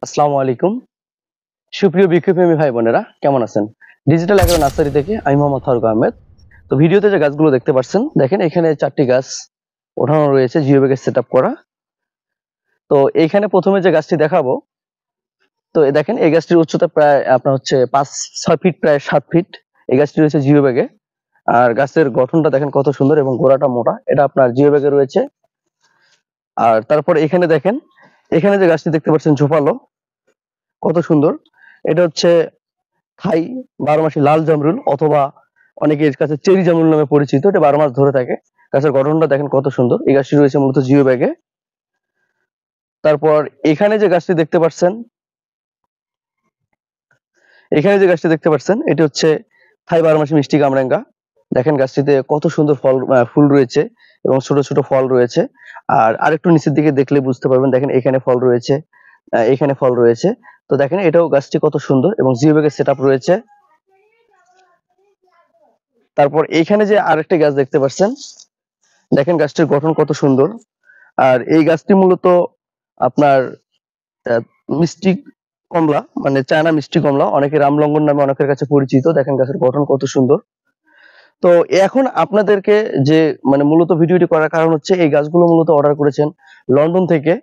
আসসালামু আলাইকুম সুপ্রিয় বৃক্ষপ্রেমী ভাই বোনেরা, কেমন আছেন? ডিজিটাল এগ্রো নার্সারি থেকে আমি মোহাম্মদ ফারুক আহমেদ। তো ভিডিওতে যে গাছগুলো দেখতে পাচ্ছেন, দেখেন এখানে 4টি গাছ ওঠানো রয়েছে, জিও ব্যাগে সেট আপ করা। তো এইখানে প্রথমে যে গাছটি দেখাবো, তো দেখেন এই গাছটির উচ্চতা প্রায় আপনার হচ্ছে 5-6 ফিট, প্রায় 7 ফিট। এই গাছটি রয়েছে জিও ব্যাগে। আর গাছের গঠনটা দেখেন কত সুন্দর এবং গোড়াটা মোটা, এটা আপনার জিও ব্যাগে রয়েছে। আর তারপর এখানে দেখেন, এখানে যে গাছটি দেখতে পাচ্ছেন ঝোপালো, কত সুন্দর। এটা হচ্ছে থাই 12 মাসি লাল জামরুল, অথবা অনেকের কাছে চেরি জামরুল নামে পরিচিত। এটা 12 মাস ধরে থাকে। গাছের গঠনটা দেখেন কত সুন্দর। এই গাছটি রয়েছে মূলত জিও ব্যাগে। তারপর এখানে যে গাছটি দেখতে পাচ্ছেন, এটি হচ্ছে থাই 12 মাসি মিষ্টি কামরাঙ্গা। দেখেন গাছটিতে কত সুন্দর ফুল রয়েছে এবং ছোট ছোট ফল রয়েছে। আর আরেকটু নিচের দিকে দেখলে বুঝতে পারবেন, দেখেন এখানে ফল রয়েছে, এখানে ফল রয়েছে। তো দেখেন এটাও গাছটি কত সুন্দর এবং জিও ব্যাগের সেট আপ রয়েছে। তারপর এইখানে যে আরেকটি গাছ দেখতে পাচ্ছেন, দেখেন গাছটির গঠন কত সুন্দর। আর এই গাছটি মূলত আপনার আহ, মিষ্টি কমলা, মানে চায়না মিষ্টি কমলা, অনেকে রামলঙ্গন নামে অনেকের কাছে পরিচিত। দেখেন গাছের গঠন কত সুন্দর। তো এখন আপনাদেরকে যে মানে মূলত ভিডিওটি করার কারণ হচ্ছে, এই গাছগুলো মূলত অর্ডার করেছেন লন্ডন থেকে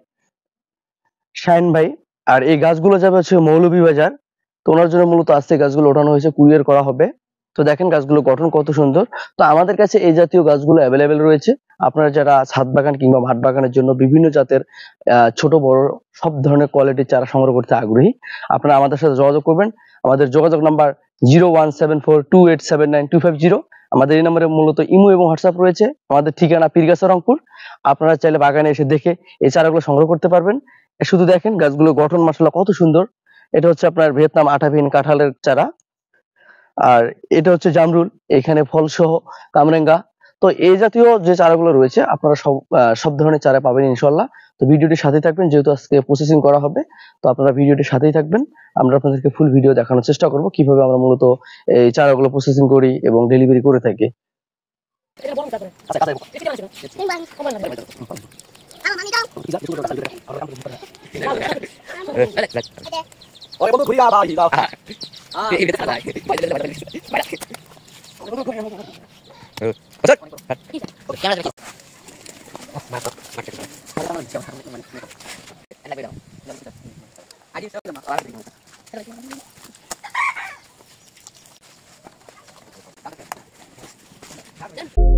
শাইন ভাই। আর এই গাছগুলো যাবে হচ্ছে মৌলভীবাজার। তো ওনার জন্য মূলত আজকে গাছগুলো ওঠানো হয়েছে, কুরিয়ার করা হবে। তো দেখেন গাছগুলো গঠন কত সুন্দর। তো আমাদের কাছে এই জাতীয় গাছগুলো অ্যাভেলেবেল রয়েছে। আপনারা যারা ছাদ বাগান কিংবা মাঠ বাগানের জন্য বিভিন্ন জাতের ছোট বড় সব ধরনের কোয়ালিটির চারা সংগ্রহ করতে আগ্রহী, আপনারা আমাদের সাথে যোগাযোগ করবেন। আমাদের যোগাযোগ নাম্বার 017428792550। আমাদের এই নম্বরে মূলত ইমো এবং হোয়াটসঅ্যাপ রয়েছে। আমাদের ঠিকানা পীরগাছা, রংপুর। আপনারা চাইলে বাগানে এসে দেখে এই চারাগুলো সংগ্রহ করতে পারবেন। শুধু দেখেন গাছগুলো গঠন মাশাআল্লাহ কত সুন্দর। এটা হচ্ছে আপনার ভিয়েতনাম আঠাভিন কাঁঠালের চারা। আর এটা হচ্ছে জামরুল, এখানে ফল সহ কামরাঙ্গা। তো এই জাতীয় যে চারাগুলো রয়েছে আপনারা সব ধরনের চারা পাবেন ইনশাআল্লাহ। তো ভিডিওটির সাথেই থাকবেন, যেহেতু আজকে প্রসেসিং করা হবে। তো আপনারা ভিডিওটির সাথেই থাকবেন। আমরা আপনাদেরকে ফুল ভিডিও দেখানোর চেষ্টা করব কিভাবে আমরা মূলত এই চারাগুলো প্রসেসিং করি এবং ডেলিভারি করে থাকি। Ôi bố khủy ra bà gì đâu. Ừ.